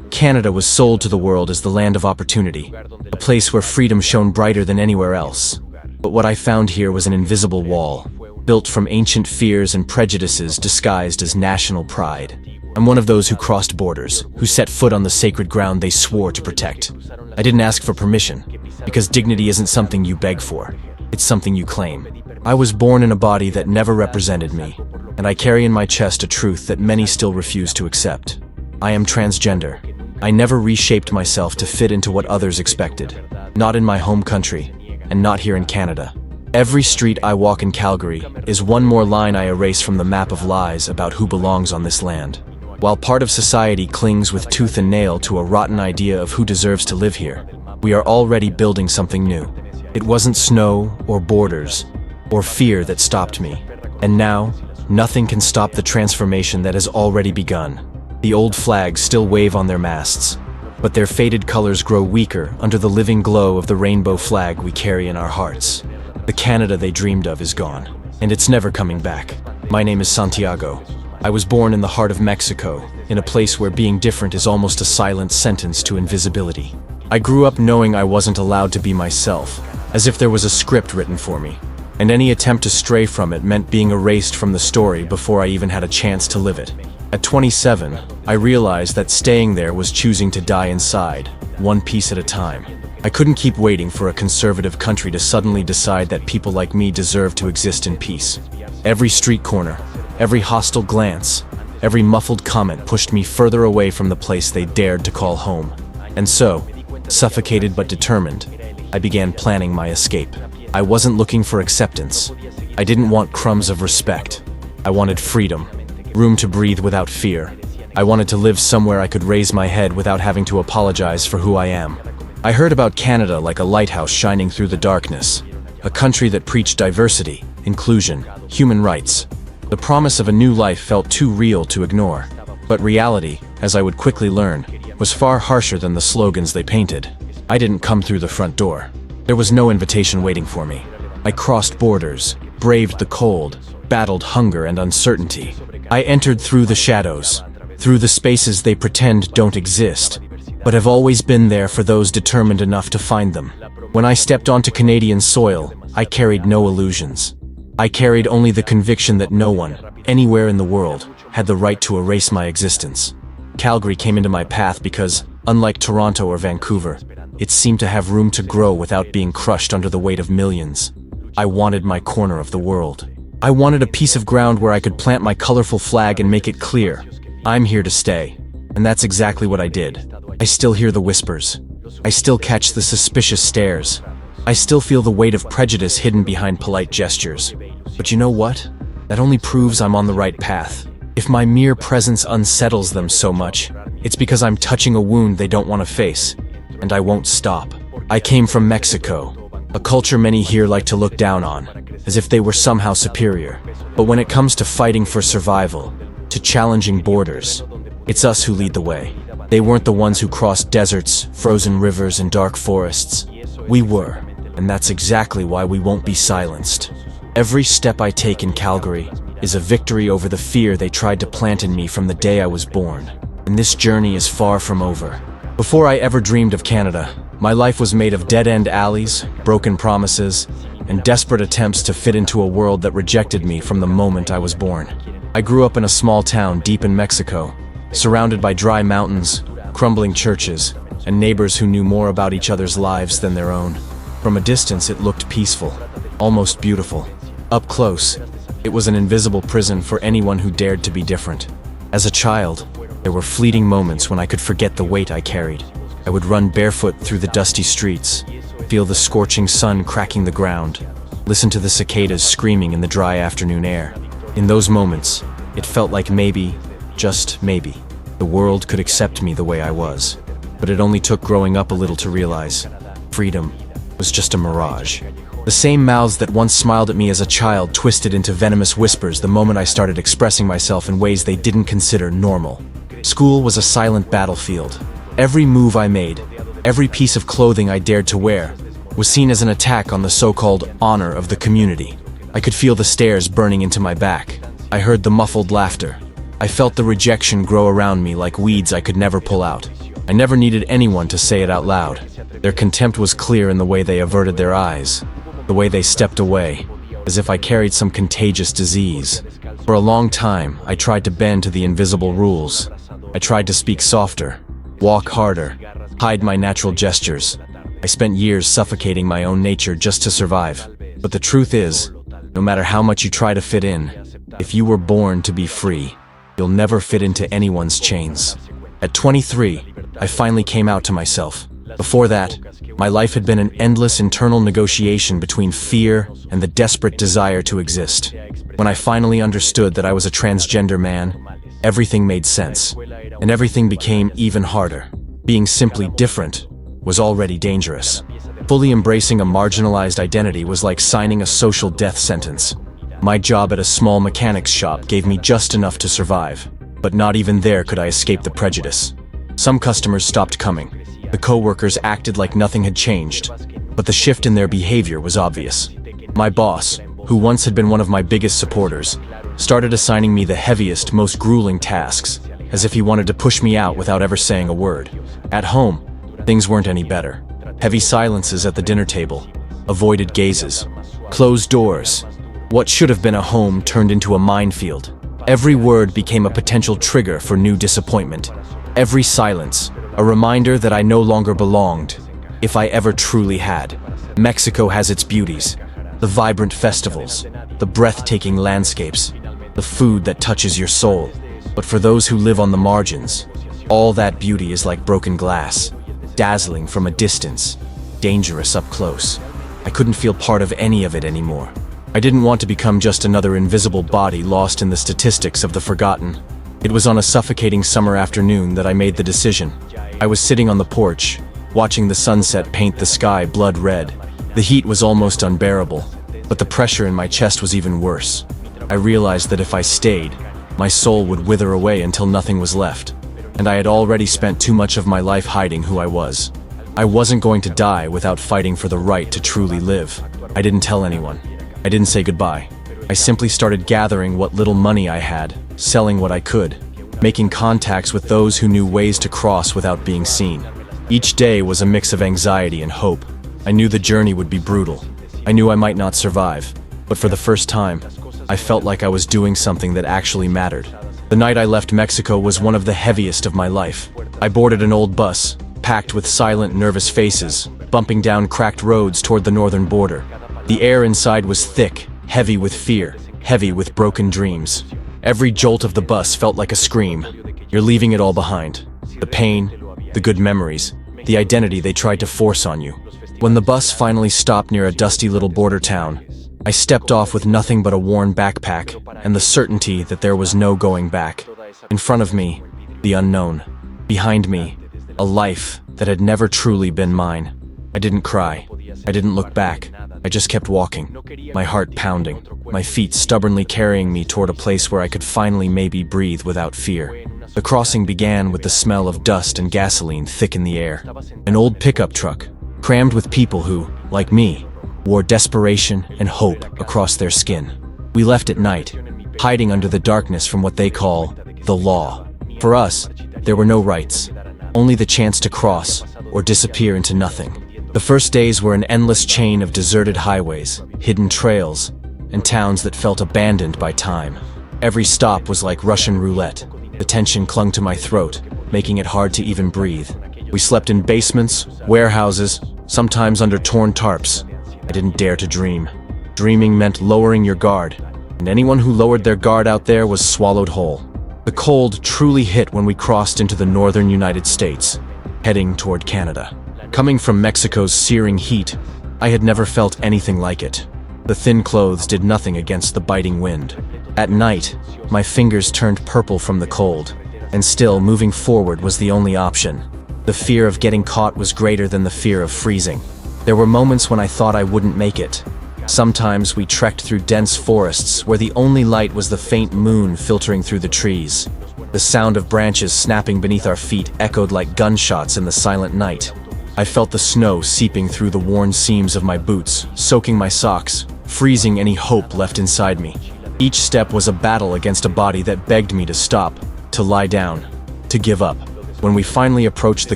Canada was sold to the world as the land of opportunity, a place where freedom shone brighter than anywhere else. But what I found here was an invisible wall, built from ancient fears and prejudices disguised as national pride. I'm one of those who crossed borders, who set foot on the sacred ground they swore to protect. I didn't ask for permission, because dignity isn't something you beg for, it's something you claim. I was born in a body that never represented me, and I carry in my chest a truth that many still refuse to accept. I am transgender. I never reshaped myself to fit into what others expected. Not in my home country, and not here in Canada. Every street I walk in Calgary is one more line I erase from the map of lies about who belongs on this land. While part of society clings with tooth and nail to a rotten idea of who deserves to live here, we are already building something new. It wasn't snow or borders or fear that stopped me. And now, nothing can stop the transformation that has already begun. The old flags still wave on their masts, but their faded colors grow weaker under the living glow of the rainbow flag we carry in our hearts. The Canada they dreamed of is gone, and it's never coming back. My name is Santiago. I was born in the heart of Mexico, in a place where being different is almost a silent sentence to invisibility. I grew up knowing I wasn't allowed to be myself, as if there was a script written for me, and any attempt to stray from it meant being erased from the story before I even had a chance to live it. At 27, I realized that staying there was choosing to die inside, one piece at a time. I couldn't keep waiting for a conservative country to suddenly decide that people like me deserve to exist in peace. Every street corner, every hostile glance, every muffled comment pushed me further away from the place they dared to call home. And so, suffocated but determined, I began planning my escape. I wasn't looking for acceptance. I didn't want crumbs of respect. I wanted freedom, room to breathe without fear. I wanted to live somewhere I could raise my head without having to apologize for who I am. I heard about Canada like a lighthouse shining through the darkness, a country that preached diversity, inclusion, human rights. The promise of a new life felt too real to ignore. But reality, as I would quickly learn, was far harsher than the slogans they painted. I didn't come through the front door. There was no invitation waiting for me. I crossed borders, braved the cold, battled hunger and uncertainty. I entered through the shadows, through the spaces they pretend don't exist, but have always been there for those determined enough to find them. When I stepped onto Canadian soil, I carried no illusions. I carried only the conviction that no one, anywhere in the world, had the right to erase my existence. Calgary came into my path because, unlike Toronto or Vancouver, it seemed to have room to grow without being crushed under the weight of millions. I wanted my corner of the world. I wanted a piece of ground where I could plant my colorful flag and make it clear, I'm here to stay. And that's exactly what I did. I still hear the whispers. I still catch the suspicious stares. I still feel the weight of prejudice hidden behind polite gestures. But you know what? That only proves I'm on the right path. If my mere presence unsettles them so much, it's because I'm touching a wound they don't want to face. And I won't stop. I came from Mexico, a culture many here like to look down on, as if they were somehow superior. But when it comes to fighting for survival, to challenging borders, it's us who lead the way. They weren't the ones who crossed deserts, frozen rivers, and dark forests. We were, and that's exactly why we won't be silenced. Every step I take in Calgary is a victory over the fear they tried to plant in me from the day I was born. And this journey is far from over. Before I ever dreamed of Canada, my life was made of dead-end alleys, broken promises, and desperate attempts to fit into a world that rejected me from the moment I was born. I grew up in a small town deep in Mexico, surrounded by dry mountains, crumbling churches, and neighbors who knew more about each other's lives than their own. From a distance, it looked peaceful, almost beautiful. Up close, it was an invisible prison for anyone who dared to be different. As a child, there were fleeting moments when I could forget the weight I carried. I would run barefoot through the dusty streets, feel the scorching sun cracking the ground, listen to the cicadas screaming in the dry afternoon air. In those moments, it felt like maybe, just maybe, the world could accept me the way I was. But it only took growing up a little to realize freedom was just a mirage. The same mouths that once smiled at me as a child twisted into venomous whispers the moment I started expressing myself in ways they didn't consider normal. School was a silent battlefield. Every move I made, every piece of clothing I dared to wear, was seen as an attack on the so-called honor of the community. I could feel the stares burning into my back. I heard the muffled laughter, I felt the rejection grow around me like weeds I could never pull out. I never needed anyone to say it out loud. Their contempt was clear in the way they averted their eyes, the way they stepped away, as if I carried some contagious disease. For a long time, I tried to bend to the invisible rules. I tried to speak softer, walk harder, hide my natural gestures. I spent years suffocating my own nature just to survive. But the truth is, no matter how much you try to fit in, if you were born to be free, you'll never fit into anyone's chains. At 23, I finally came out to myself. Before that, my life had been an endless internal negotiation between fear and the desperate desire to exist. When I finally understood that I was a transgender man, everything made sense, and everything became even harder. Being simply different was already dangerous. Fully embracing a marginalized identity was like signing a social death sentence. My job at a small mechanics shop gave me just enough to survive, but not even there could I escape the prejudice. Some customers stopped coming. The co-workers acted like nothing had changed, but the shift in their behavior was obvious. My boss, who once had been one of my biggest supporters, started assigning me the heaviest, most grueling tasks, as if he wanted to push me out without ever saying a word. At home, things weren't any better. Heavy silences at the dinner table, avoided gazes, closed doors. What should have been a home turned into a minefield. Every word became a potential trigger for new disappointment. Every silence, a reminder that I no longer belonged, if I ever truly had. Mexico has its beauties, the vibrant festivals, the breathtaking landscapes, the food that touches your soul. But for those who live on the margins, all that beauty is like broken glass, dazzling from a distance, dangerous up close. I couldn't feel part of any of it anymore. I didn't want to become just another invisible body lost in the statistics of the forgotten. It was on a suffocating summer afternoon that I made the decision. I was sitting on the porch, watching the sunset paint the sky blood red. The heat was almost unbearable, but the pressure in my chest was even worse. I realized that if I stayed, my soul would wither away until nothing was left, and I had already spent too much of my life hiding who I was. I wasn't going to die without fighting for the right to truly live. I didn't tell anyone. I didn't say goodbye. I simply started gathering what little money I had, selling what I could, making contacts with those who knew ways to cross without being seen. Each day was a mix of anxiety and hope. I knew the journey would be brutal. I knew I might not survive, but for the first time, I felt like I was doing something that actually mattered. The night I left Mexico was one of the heaviest of my life. I boarded an old bus, packed with silent, nervous faces, bumping down cracked roads toward the northern border. The air inside was thick, heavy with fear, heavy with broken dreams. Every jolt of the bus felt like a scream. You're leaving it all behind. The pain, the good memories, the identity they tried to force on you. When the bus finally stopped near a dusty little border town, I stepped off with nothing but a worn backpack and the certainty that there was no going back. In front of me, the unknown. Behind me, a life that had never truly been mine. I didn't cry. I didn't look back. I just kept walking, my heart pounding, my feet stubbornly carrying me toward a place where I could finally maybe breathe without fear. The crossing began with the smell of dust and gasoline thick in the air. An old pickup truck, crammed with people who, like me, wore desperation and hope across their skin. We left at night, hiding under the darkness from what they call the law. For us, there were no rights, only the chance to cross or disappear into nothing. The first days were an endless chain of deserted highways, hidden trails, and towns that felt abandoned by time. Every stop was like Russian roulette. The tension clung to my throat, making it hard to even breathe. We slept in basements, warehouses, sometimes under torn tarps. I didn't dare to dream. Dreaming meant lowering your guard, and anyone who lowered their guard out there was swallowed whole. The cold truly hit when we crossed into the northern United States, heading toward Canada. Coming from Mexico's searing heat, I had never felt anything like it. The thin clothes did nothing against the biting wind. At night, my fingers turned purple from the cold, and still moving forward was the only option. The fear of getting caught was greater than the fear of freezing. There were moments when I thought I wouldn't make it. Sometimes we trekked through dense forests where the only light was the faint moon filtering through the trees. The sound of branches snapping beneath our feet echoed like gunshots in the silent night. I felt the snow seeping through the worn seams of my boots, soaking my socks, freezing any hope left inside me. Each step was a battle against a body that begged me to stop, to lie down, to give up. When we finally approached the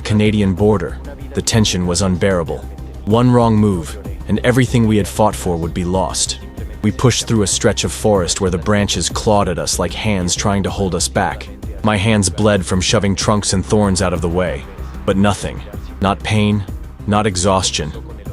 Canadian border, the tension was unbearable. One wrong move, and everything we had fought for would be lost. We pushed through a stretch of forest where the branches clawed at us like hands trying to hold us back. My hands bled from shoving trunks and thorns out of the way. But nothing, not pain, not exhaustion,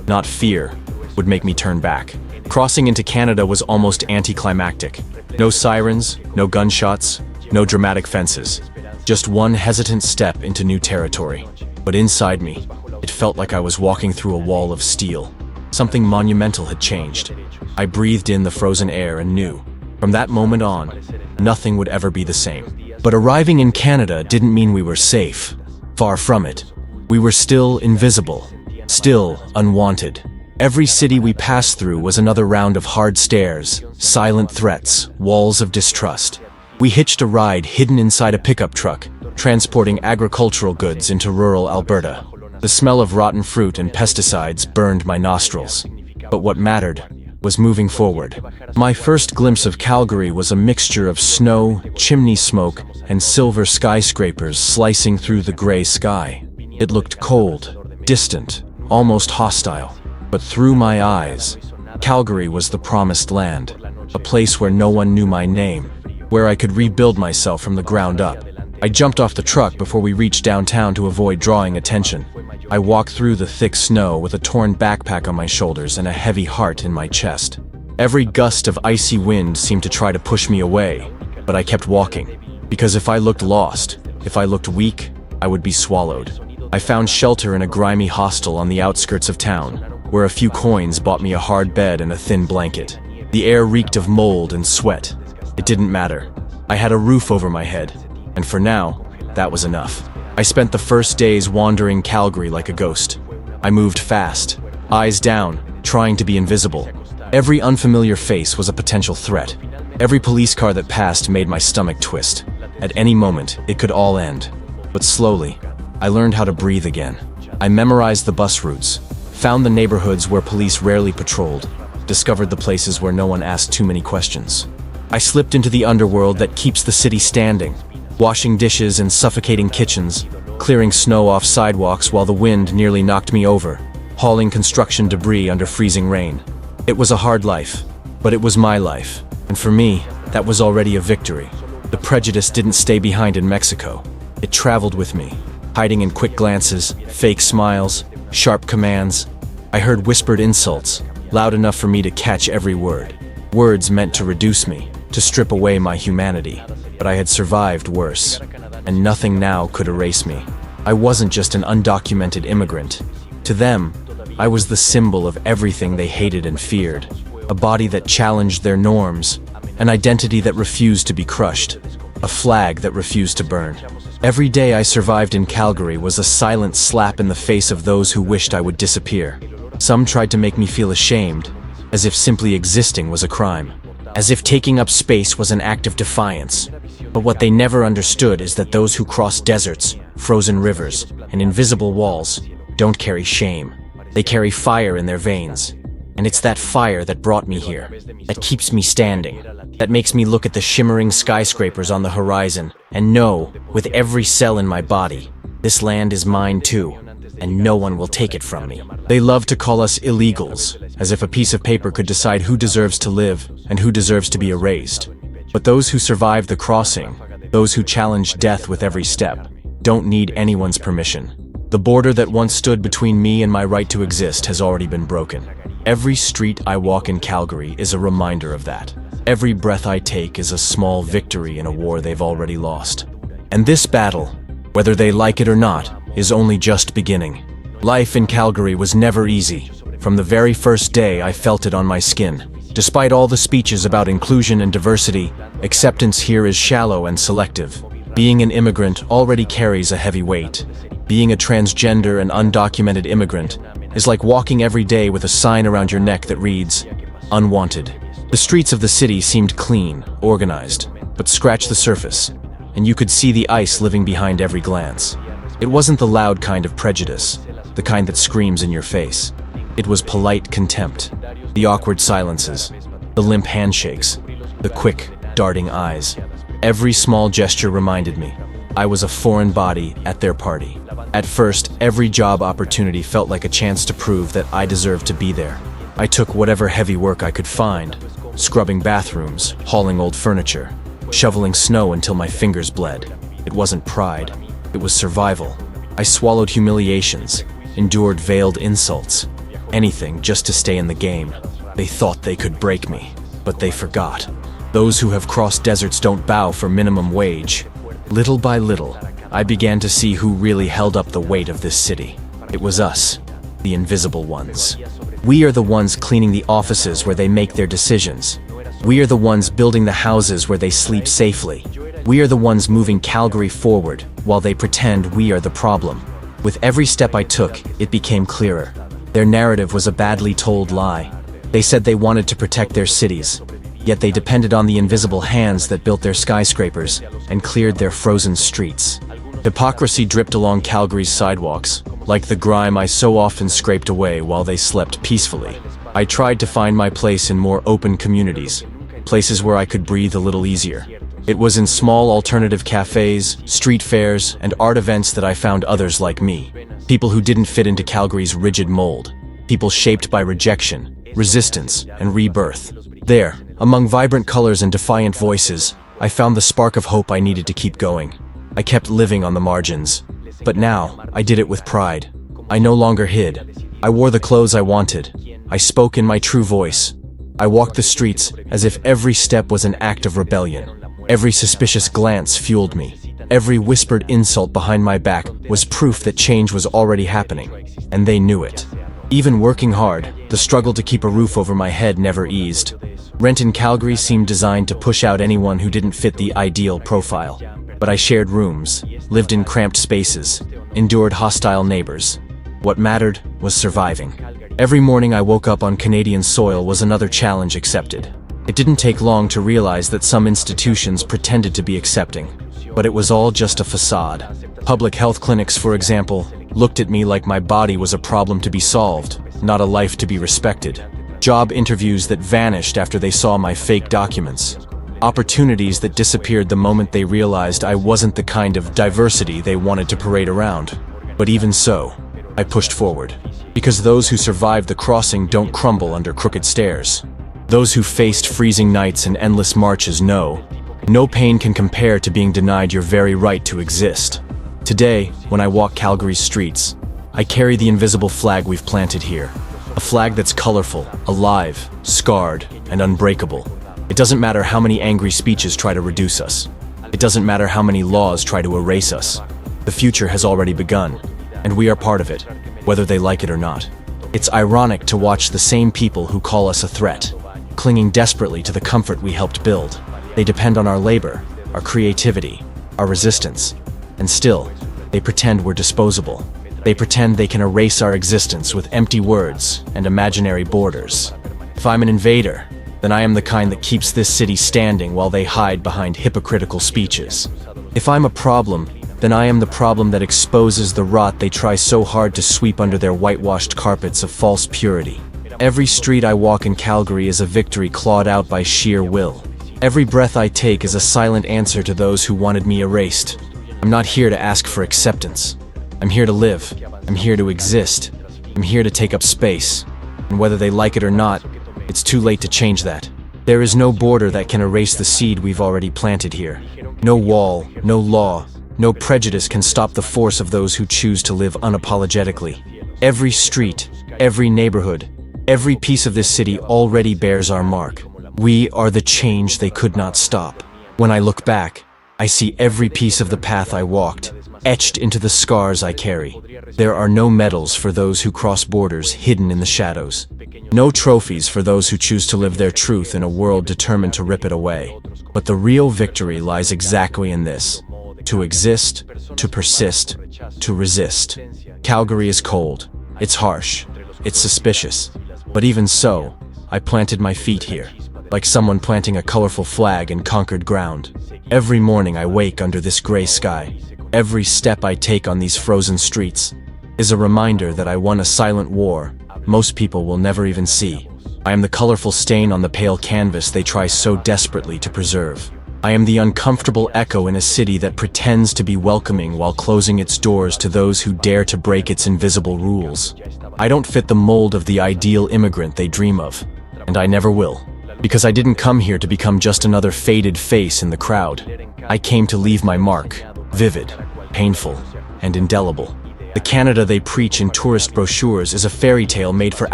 not fear, would make me turn back. Crossing into Canada was almost anticlimactic. No sirens, no gunshots, no dramatic fences. Just one hesitant step into new territory. But inside me, it felt like I was walking through a wall of steel. Something monumental had changed. I breathed in the frozen air and knew, from that moment on, nothing would ever be the same. But arriving in Canada didn't mean we were safe. Far from it. We were still invisible, still unwanted. Every city we passed through was another round of hard stares, silent threats, walls of distrust. We hitched a ride hidden inside a pickup truck, transporting agricultural goods into rural Alberta. The smell of rotten fruit and pesticides burned my nostrils. But what mattered was moving forward. My first glimpse of Calgary was a mixture of snow, chimney smoke, and silver skyscrapers slicing through the gray sky. It looked cold, distant, almost hostile. But through my eyes, Calgary was the promised land, a place where no one knew my name, where I could rebuild myself from the ground up. I jumped off the truck before we reached downtown to avoid drawing attention. I walked through the thick snow with a torn backpack on my shoulders and a heavy heart in my chest. Every gust of icy wind seemed to try to push me away, but I kept walking, because if I looked lost, if I looked weak, I would be swallowed. I found shelter in a grimy hostel on the outskirts of town, where a few coins bought me a hard bed and a thin blanket. The air reeked of mold and sweat. It didn't matter. I had a roof over my head, and for now, that was enough. I spent the first days wandering Calgary like a ghost. I moved fast, eyes down, trying to be invisible. Every unfamiliar face was a potential threat. Every police car that passed made my stomach twist. At any moment, it could all end. But slowly, I learned how to breathe again. I memorized the bus routes, found the neighborhoods where police rarely patrolled, discovered the places where no one asked too many questions. I slipped into the underworld that keeps the city standing, washing dishes in suffocating kitchens, clearing snow off sidewalks while the wind nearly knocked me over, hauling construction debris under freezing rain. It was a hard life, but it was my life, and for me, that was already a victory. The prejudice didn't stay behind in Mexico. It traveled with me, hiding in quick glances, fake smiles, sharp commands. I heard whispered insults, loud enough for me to catch every word. Words meant to reduce me, to strip away my humanity. But I had survived worse, and nothing now could erase me. I wasn't just an undocumented immigrant. To them, I was the symbol of everything they hated and feared. A body that challenged their norms, an identity that refused to be crushed, a flag that refused to burn. Every day I survived in Calgary was a silent slap in the face of those who wished I would disappear. Some tried to make me feel ashamed, as if simply existing was a crime, as if taking up space was an act of defiance. But what they never understood is that those who cross deserts, frozen rivers, and invisible walls don't carry shame. They carry fire in their veins. And it's that fire that brought me here, that keeps me standing, that makes me look at the shimmering skyscrapers on the horizon and know, with every cell in my body, this land is mine too, and no one will take it from me. They love to call us illegals, as if a piece of paper could decide who deserves to live and who deserves to be erased. But those who survive the crossing, those who challenge death with every step, don't need anyone's permission. The border that once stood between me and my right to exist has already been broken. Every street I walk in Calgary is a reminder of that. Every breath I take is a small victory in a war they've already lost. And this battle, whether they like it or not, is only just beginning. Life in Calgary was never easy. From the very first day, I felt it on my skin. Despite all the speeches about inclusion and diversity, acceptance here is shallow and selective. Being an immigrant already carries a heavy weight. Being a transgender and undocumented immigrant is like walking every day with a sign around your neck that reads, "Unwanted." The streets of the city seemed clean, organized, but scratch the surface, and you could see the ice living behind every glance. It wasn't the loud kind of prejudice, the kind that screams in your face. It was polite contempt, the awkward silences, the limp handshakes, The quick, darting eyes. Every small gesture reminded me I was a foreign body at their party. At first, every job opportunity felt like a chance to prove that I deserved to be there. I took whatever heavy work I could find, scrubbing bathrooms, hauling old furniture, shoveling snow until my fingers bled. It wasn't pride, it was survival. I swallowed humiliations, endured veiled insults, anything just to stay in the game. They thought they could break me, but they forgot. Those who have crossed deserts don't bow for minimum wage. Little by little, I began to see who really held up the weight of this city. It was us, the invisible ones. We are the ones cleaning the offices where they make their decisions. We are the ones building the houses where they sleep safely. We are the ones moving Calgary forward while they pretend we are the problem. With every step I took, it became clearer. Their narrative was a badly told lie. They said they wanted to protect their cities, yet they depended on the invisible hands that built their skyscrapers and cleared their frozen streets. Hypocrisy dripped along Calgary's sidewalks, like the grime I so often scraped away while they slept peacefully. I tried to find my place in more open communities, places where I could breathe a little easier. It was in small alternative cafes, street fairs, and art events that I found others like me. People who didn't fit into Calgary's rigid mold. People shaped by rejection, resistance, and rebirth. There, among vibrant colors and defiant voices, I found the spark of hope I needed to keep going. I kept living on the margins. But now, I did it with pride. I no longer hid. I wore the clothes I wanted. I spoke in my true voice. I walked the streets as if every step was an act of rebellion. Every suspicious glance fueled me. Every whispered insult behind my back was proof that change was already happening. And they knew it. Even working hard, the struggle to keep a roof over my head never eased. Rent in Calgary seemed designed to push out anyone who didn't fit the ideal profile. But I shared rooms, lived in cramped spaces, endured hostile neighbors. What mattered was surviving. Every morning I woke up on Canadian soil was another challenge accepted. It didn't take long to realize that some institutions pretended to be accepting, but it was all just a facade. Public health clinics, for example, looked at me like my body was a problem to be solved, not a life to be respected. Job interviews that vanished after they saw my fake documents. Opportunities that disappeared the moment they realized I wasn't the kind of diversity they wanted to parade around. But even so, I pushed forward. Because those who survived the crossing don't crumble under crooked stairs. Those who faced freezing nights and endless marches know. No pain can compare to being denied your very right to exist. Today, when I walk Calgary's streets, I carry the invisible flag we've planted here. A flag that's colorful, alive, scarred, and unbreakable. It doesn't matter how many angry speeches try to reduce us. It doesn't matter how many laws try to erase us. The future has already begun, and we are part of it, whether they like it or not. It's ironic to watch the same people who call us a threat, clinging desperately to the comfort we helped build. They depend on our labor, our creativity, our resistance, and still, they pretend we're disposable. They pretend they can erase our existence with empty words and imaginary borders. If I'm an invader, then I am the kind that keeps this city standing while they hide behind hypocritical speeches. If I'm a problem, then I am the problem that exposes the rot they try so hard to sweep under their whitewashed carpets of false purity. Every street I walk in Calgary is a victory clawed out by sheer will. Every breath I take is a silent answer to those who wanted me erased. I'm not here to ask for acceptance. I'm here to live. I'm here to exist. I'm here to take up space. And whether they like it or not, it's too late to change that. There is no border that can erase the seed we've already planted here. No wall, no law, no prejudice can stop the force of those who choose to live unapologetically. Every street, every neighborhood, every piece of this city already bears our mark. We are the change they could not stop. When I look back, I see every piece of the path I walked, etched into the scars I carry. There are no medals for those who cross borders hidden in the shadows. No trophies for those who choose to live their truth in a world determined to rip it away. But the real victory lies exactly in this: to exist, to persist, to resist. Calgary is cold, it's harsh, it's suspicious. But even so, I planted my feet here, like someone planting a colorful flag in conquered ground. Every morning I wake under this gray sky. Every step I take on these frozen streets is a reminder that I won a silent war most people will never even see. I am the colorful stain on the pale canvas they try so desperately to preserve. I am the uncomfortable echo in a city that pretends to be welcoming while closing its doors to those who dare to break its invisible rules. I don't fit the mold of the ideal immigrant they dream of, and I never will. Because I didn't come here to become just another faded face in the crowd. I came to leave my mark, vivid, painful, and indelible. The Canada they preach in tourist brochures is a fairy tale made for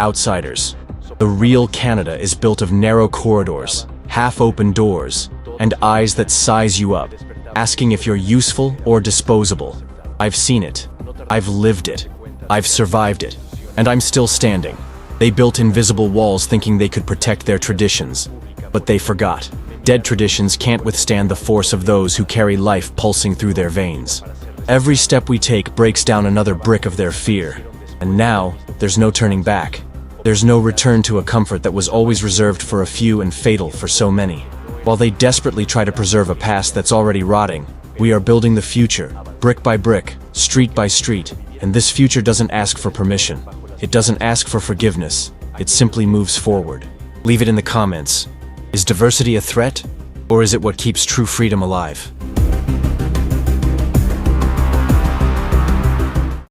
outsiders. The real Canada is built of narrow corridors, half-open doors, and eyes that size you up, asking if you're useful or disposable. I've seen it. I've lived it. I've survived it. And I'm still standing. They built invisible walls thinking they could protect their traditions. But they forgot. Dead traditions can't withstand the force of those who carry life pulsing through their veins. Every step we take breaks down another brick of their fear. And now, there's no turning back. There's no return to a comfort that was always reserved for a few and fatal for so many. While they desperately try to preserve a past that's already rotting, we are building the future, brick by brick, street by street, and this future doesn't ask for permission. It doesn't ask for forgiveness. It simply moves forward. Leave it in the comments. Is diversity a threat, or is it what keeps true freedom alive?